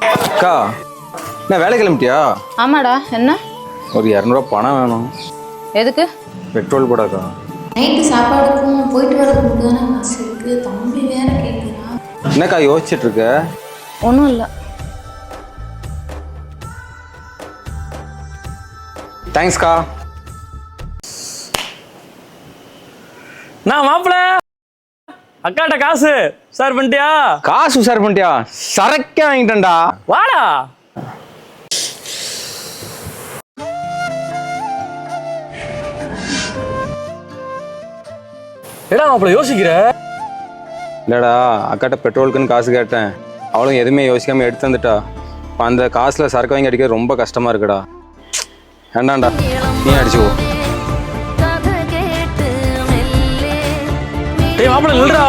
அக்கா என்ன வேலை கிளம்பிட்டியா? ஆமாடா. என்ன? ஒரு 200 பணம் வேணும். எதுக்கு? பெட்ரோல் போடாக்கா. நைட்டு சாப்பாடுக்கும் போயிட்டு வரதுக்கு தானே காசு இருக்கு. தம்பி வேற கேட்குறான். என்னக்கா யோசிச்சுட்டு இருக்க? ஒன்றும் இல்லை. தேங்க்ஸ்க்கா. நான் மாப்பிள்ள அக்காட்ட காசு சார் பண்ணிட்டியா? காசு உஷார் பண்ணிட்டியா? சரக்கே வாங்கிட்டேன்டா. வாடா. ஏடா மாப்பிள்ள யோசிக்கிற? இல்லடா அக்காட்ட பெட்ரோலுக்குன்னு காசு கேட்டேன். அவளும் எதுவுமே யோசிக்காம எடுத்து வந்துட்டா. இப்போ அந்த காசுல சரக்கு வாங்கி அடிக்க ரொம்ப கஷ்டமா இருக்குடா. வேண்டாம்டா நீ அடிச்சுக்கோ. டேய் மாப்பிள்ள இல்லடா.